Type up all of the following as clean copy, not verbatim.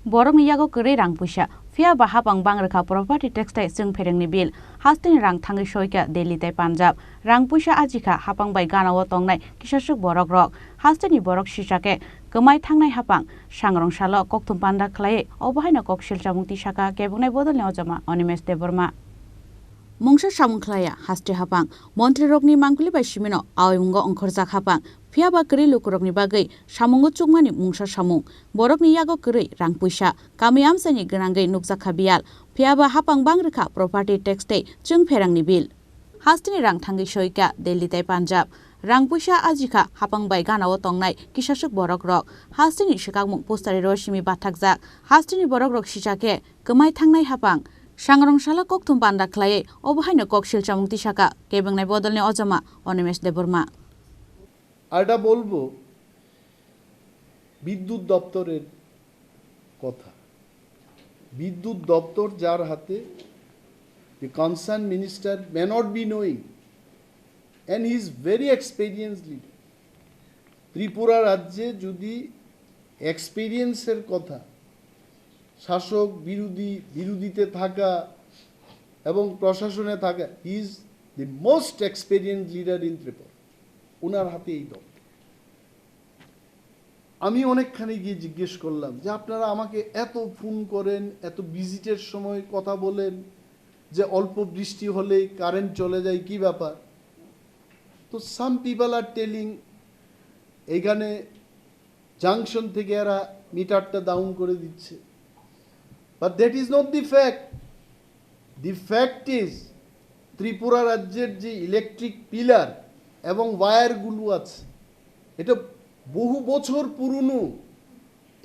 Borok ni yago kere rang puisa Fia ba Haphang bangrekha property tax tai sung pherengni bill Hasteni rang thangi soika Delhi tai Punjab rang puisa ajikha Haphang bai ganawo tongnai kisasuk borok rok Hasteni borok Sichakhe Kwmawi thangnai Haphang sangrong salo kokthum panda khlai obahaina Koksilsamung Tisakha kebungnai bodolni ojama Animesh Debbarma Mungsa samung khlaya haste Haphang Montri rokni mangpili bai simino awimungo ongkhorjak Haphang Fia ba kri lukurokni bagui samungo chukmani mungsa samung borokni yago kri rang puisa kami amsani grangai nukjakha bial Fia ba Haphang bangrekha property tax tei chung pherangni bill Hasteni rang thangi soika Delhi tai Punjab rang puisa ajikha Haphang bai ganawo tongnai kisasuk borok rok Hasteni Sichakmung postari rosimi bathakjak Hasteni borok rok Sichakhe Kwmawi thangnai Haphang sangrong sala kokthum panda khlai obahaina Koksilsamung Tisakha kebengnai bodolni ojama Animesh Debbarma আরটা বলবো বিদ্যুৎ দপ্তরের কথা বিদ্যুৎ দপ্তর যার হাতে the concerned minister may not be knowing and he is very experienced leader Tripura রাজ্যে যদি এক্সপেরিয়েন্সের কথা শাসক বিরোধীতে থাকা এবং প্রশাসনে থাকা he is the most experienced leader in Tripura ওনার হাতে এই দল আমি অনেকখানি গিয়ে জিজ্ঞেস করলাম যে আপনারা আমাকে এত ফোন করেন এত ভিজিটের সময় কথা বলেন যে অল্প বৃষ্টি হলেই কারেন্ট চলে যায় কি ব্যাপার তো সাম পিপল আর টেলিং এখানে জাংশন থেকে এরা মিটারটা ডাউন করে দিচ্ছে but that is not the fact the fact is Tripura রাজ্যের যে ইলেকট্রিক পিলার এবং ওয়্যারগুলো আছে এটা বহু বছর পুরনো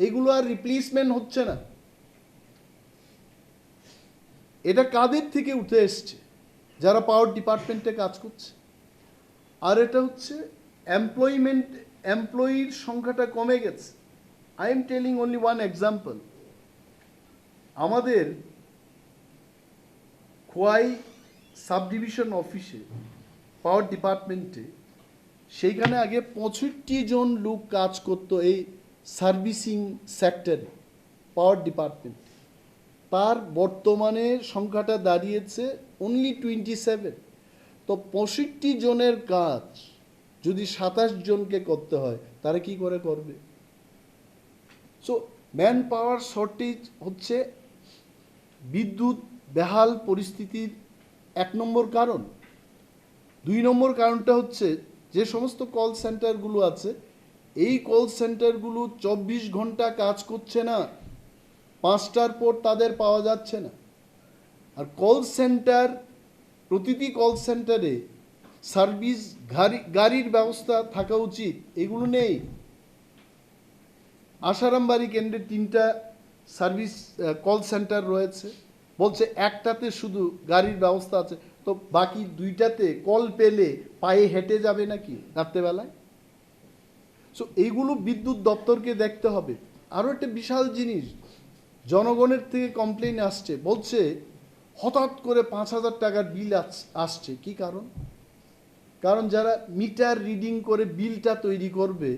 এগুলো আর রিপ্লেসমেন্ট হচ্ছে না এটা কাদের থেকে উঠে এসছে যারা পাওয়ার ডিপার্টমেন্টে কাজ করছে আর এটা হচ্ছে এমপ্লয়ির সংখ্যাটা কমে গেছে I am telling only one example আমাদের খোয়াই সাব ডিভিশন অফিসে পাওয়ার ডিপার্টমেন্টে সেইখানে আগে 65 জন লোক কাজ করতো এই সার্ভিসিং সেক্টরে পাওয়ার ডিপার্টমেন্ট তার বর্তমানে সংখ্যাটা দাঁড়িয়েছে অনলি 27 তো 65 জনের কাজ যদি 27 জনকে করতে হয় তারা কি করে করবে সো ম্যান পাওয়ার শর্টেজ হচ্ছে বিদ্যুৎ বেহাল পরিস্থিতির 1 নম্বর কারণ 2 নম্বর কারণটা হচ্ছে যে সমস্ত কল সেন্টারগুলো আছে এই কল সেন্টারগুলো 24 ঘন্টা কাজ করছে না 5টার পর তাদের পাওয়া যাচ্ছে না আর কল সেন্টার প্রতিটি কল সেন্টারে সার্ভিস গাড়ির ব্যবস্থা থাকা উচিত এগুলো নেই আশারামবাড়ি কেন্দ্রে 3টা সার্ভিস কল সেন্টার রয়েছে বলছে একটাতে শুধু গাড়ির ব্যবস্থা আছে তো বাকি 2টাতে কল পেলে পায়ে হেঁটে যাবে নাকি রাত্রেবেলায় সো এইগুলো বিদ্যুৎ দপ্তরকে দেখতে হবে আরও একটা বিশাল জিনিস জনগণের থেকে কমপ্লেইন আসছে বলছে হঠাৎ করে 5,000 টাকার বিল আসছে কি কারণ যারা মিটার রিডিং করে বিলটা তৈরি করবে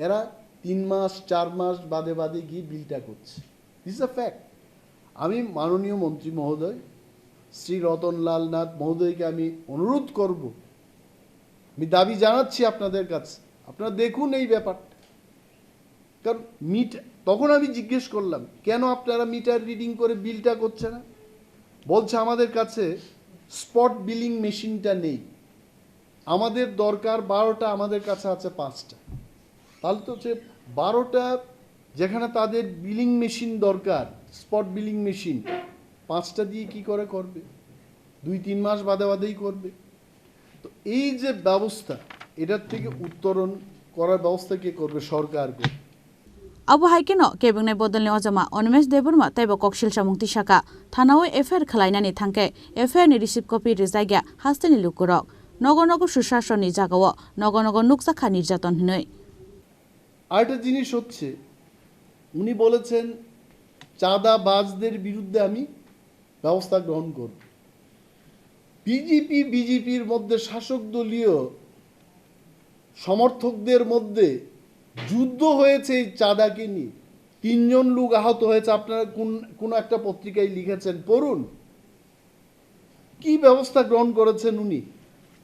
এরা 3 মাস 4 মাস বাদে গিয়ে বিলটা করছে দিস ইজ আ ফ্যাক্ট আমি মাননীয় মন্ত্রী মহোদয় শ্রী রতনলাল নাথ মহোদয়কে আমি অনুরোধ করব আমি দাবি জানাচ্ছি আপনাদের কাছে আপনারা দেখুন এই ব্যাপারটা কারণ তখন আমি জিজ্ঞেস করলাম কেন আপনারা মিটার রিডিং করে বিলটা করছে না বলছে আমাদের কাছে স্পট বিলিং মেশিনটা নেই আমাদের দরকার 12টা আমাদের কাছে আছে 5টা তাহলে তো হচ্ছে 12টা যেখানে তাদের বিলিং মেশিন দরকার স্পট বিলিং মেশিন 5টা দিয়ে কি করে করবে 2-3 মাস বাদেই করবে তো এই যে ব্যবস্থা এটার থেকে উত্তরণ করার ব্যবস্থা কে করবে সরকার করবে Abu haikeno kebengnai bodolni ojama Animesh Debbarma taibo Koksilsamung Tisakha thanao FIR khlainani thangke FIR ni receipt copy rijaiga Hasteni lukurok nogo sushasoni jagao nogo nukjakha nirjaton hinoi আরেকটা জিনিস হচ্ছে উনি বলেছেন চাঁদাবাজদের বিরুদ্ধে আমি ব্যবস্থা গ্রহণ করব বিজেপির মধ্যে শাসক দলীয় সমর্থকদের মধ্যে যুদ্ধ হয়েছে এই চাঁদাকে নিয়ে 3 জন লোক আহত হয়েছে, আপনারা কোন একটা পত্রিকায় লিখেছেন, পড়ুন কি ব্যবস্থা গ্রহণ করেছেন উনি।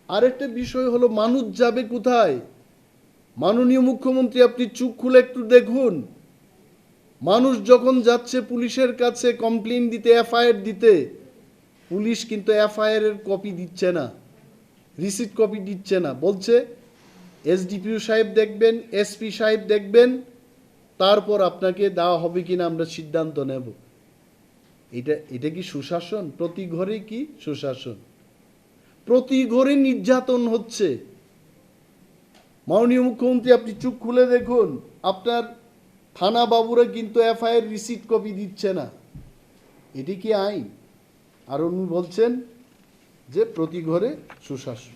আরেকটা বিষয় হলো, মানুষ যাবে কোথায়? মাননীয় মুখ্যমন্ত্রী, আপনি চোখ খুলে একটু দেখুন, মানুষ যখন যাচ্ছে পুলিশের কাছে কমপ্লেন দিতে, এফআইআর দিতে, পুলিশ কিন্তু এফআইআর এর কপি দিচ্ছে না, রিসিট কপি দিচ্ছে না, বলছে এসডিপিও সাহেব দেখবেন, এসপি সাহেব দেখবেন, তারপর আপনাকে দেওয়া হবে কিনা আমরা সিদ্ধান্ত নেব। এটা কি সুশাসন? প্রতি ঘরে কি সুশাসন? প্রতি ঘরে নির্যাতন হচ্ছে। মাননীয় মুখ্যমন্ত্রী, আপনি চোখ খুলে দেখুন, আপনার থানা বাবুরা কিন্তু এফআইআর রিসিট কপি দিচ্ছে না। এটি কি আইন? আর উনি বলছেন যে প্রতি ঘরে সুশাসন।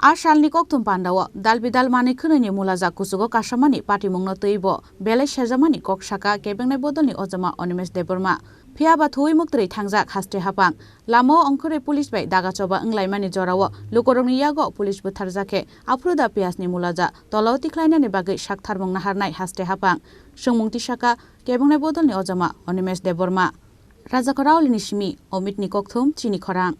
আর সালনি কক্তুম পান্ডাও দাল বিদাল মানে খুননি মুলাজা কুসুগো কাশামানি পাটিমুংনো তৈব বেলে সেজামানি ককসাকা কেবেंनाय बदलनि अजमा अनिमेश देबर्मा फियाबा थुई मुक्तरै थांजाक हास्ते हापां लामो अंखरे पुलिस बाय दागाचबा अंगलायमानि जरावो लुकरमनि यागो पुलिस बुथारजाखे आफ्रुदा पियासनि मुलाजा तलाव तिख्लायनानि बागै साकथारमं नाहारनाय हास्ते हापां सोंमुं तिसाखा केबेंनाय बदलनि अजमा अनिमेश देबर्मा राजाखरावलिनि सिमी अमितनि कक्थुम चिनि खरां।